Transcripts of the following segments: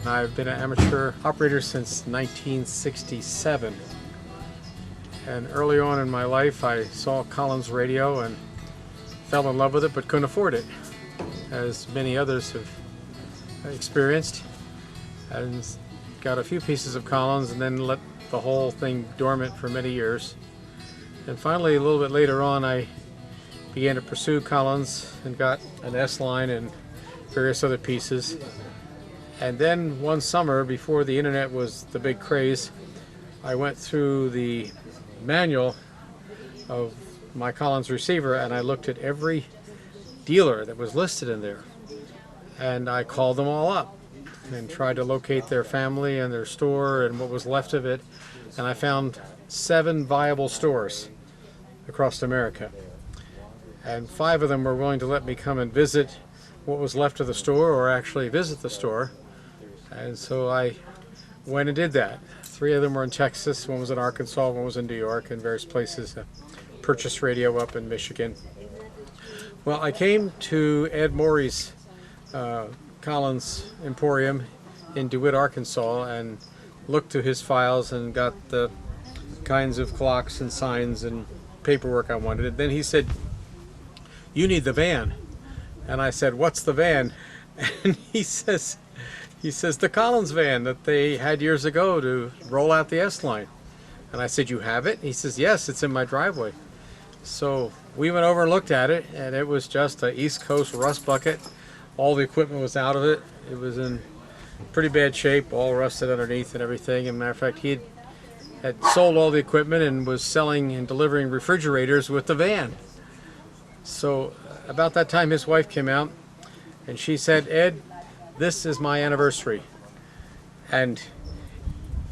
I've been an amateur operator since 1967. And early on in my life, I saw Collins radio and fell in love with it, but couldn't afford it, as many others have experienced. And got a few pieces of Collins and then let the whole thing dormant for many years. And finally, a little bit later on, I began to pursue Collins and got an S-line and various other pieces. And then one summer, before the internet was the big craze, I went through the manual of my Collins receiver and I looked at every dealer that was listed in there. And I called them all up and tried to locate their family and their store and what was left of it. And I found 7 viable stores across America. And 5 of them were willing to let me come and visit what was left of the store, or actually visit the store. And so I went and did that. 3 of them were in Texas, 1 was in Arkansas, 1 was in New York, and various places. Purchased radio up in Michigan. Well, I came to Ed Morey's Collins Emporium in DeWitt, Arkansas, and looked through his files and got the kinds of clocks and signs and paperwork I wanted. And then he said, "You need the van." And I said, "What's the van?" And he says, "The Collins van that they had years ago to roll out the S-line." And I said, "You have it?" He says, "Yes, it's in my driveway." So we went over and looked at it, and it was just an East Coast rust bucket. All the equipment was out of it. It was in pretty bad shape, all rusted underneath and everything. As a matter of fact, he had sold all the equipment and was selling and delivering refrigerators with the van. So about that time, his wife came out, and she said, "Ed, this is my anniversary. And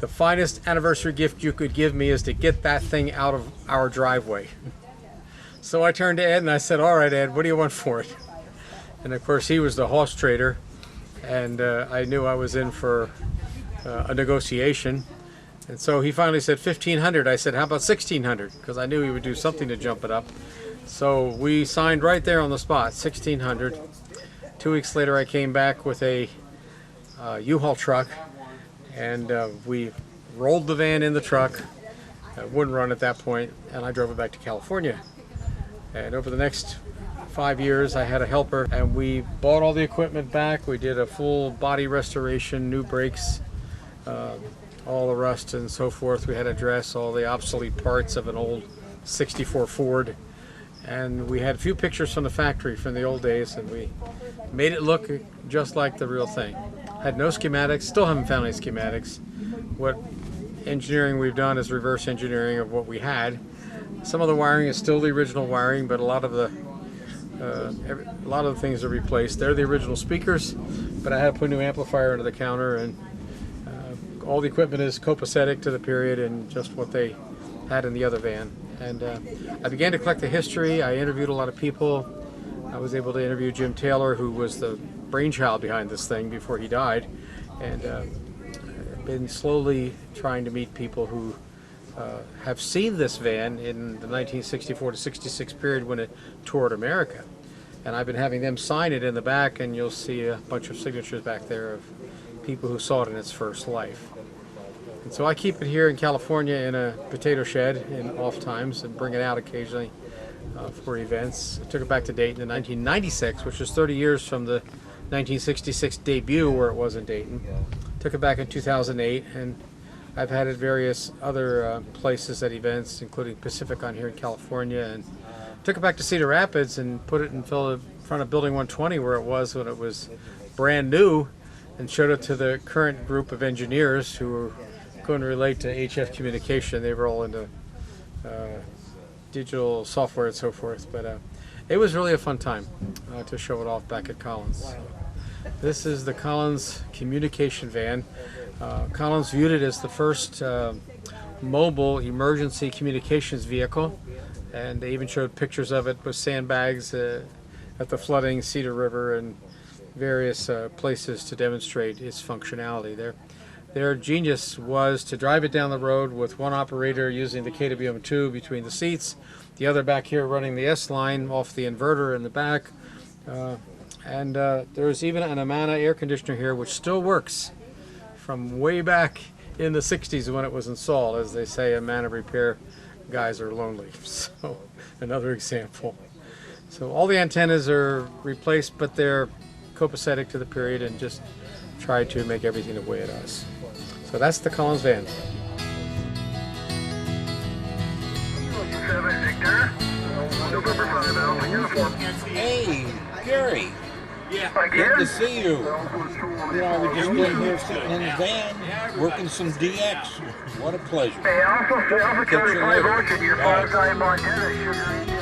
the finest anniversary gift you could give me is to get that thing out of our driveway." So I turned to Ed and I said, "All right, Ed, what do you want for it?" And of course, he was the horse trader, and I knew I was in for a negotiation. And so he finally said $1,500. I said, "How about $1,600?" Because I knew he would do something to jump it up. So we signed right there on the spot, $1,600. 2 weeks later, I came back with a U-Haul truck, and we rolled the van in the truck. It wouldn't run at that point, and I drove it back to California. And over the next 5 years, I had a helper, and we bought all the equipment back. We did a full body restoration, new brakes, all the rust and so forth. We had to address all the obsolete parts of an old 64 Ford. And we had a few pictures from the factory from the old days, and we made it look just like the real thing. Had no schematics, still haven't found any schematics. What engineering we've done is reverse engineering of what we had. Some of the wiring is still the original wiring, but a lot of the things are replaced. They're the original speakers, but I had to put a new amplifier under the counter, and all the equipment is copacetic to the period and just what they had in the other van. And I began to collect the history. I interviewed a lot of people. I was able to interview Jim Taylor, who was the brainchild behind this thing before he died, and I've been slowly trying to meet people who have seen this van in the 1964 to 66 period when it toured America. And I've been having them sign it in the back, and you'll see a bunch of signatures back there of people who saw it in its first life. And so I keep it here in California in a potato shed in off times and bring it out occasionally for events. I took it back to Dayton in 1996, which was 30 years from the 1966 debut where it was in Dayton. Took it back in 2008, and I've had it at various other places at events, including Pacificon here in California, and took it back to Cedar Rapids and put it in front of Building 120 where it was when it was brand new, and showed it to the current group of engineers who were going to relate to HF communication. They were all into digital software and so forth, but it was really a fun time to show it off back at Collins. So this is the Collins communication van. Collins viewed it as the first mobile emergency communications vehicle, and they even showed pictures of it with sandbags at the flooding Cedar River and various places to demonstrate its functionality. Their genius was to drive it down the road with one operator using the KWM2 between the seats, the other back here running the S-line off the inverter in the back, And there's even an Amana air conditioner here which still works from way back in the 60s when it was installed. As they say, Amana repair guys are lonely. So another example. So all the antennas are replaced, but they're copacetic to the period and just try to make everything the way it is. So that's the Collins van. Hey, Gary. Yeah. Good to see you. You know, I was just been here sitting in the van, working some DX. What a pleasure. Hey, also Catch you later. Ocean, your Bye. phone time Montana, sugar.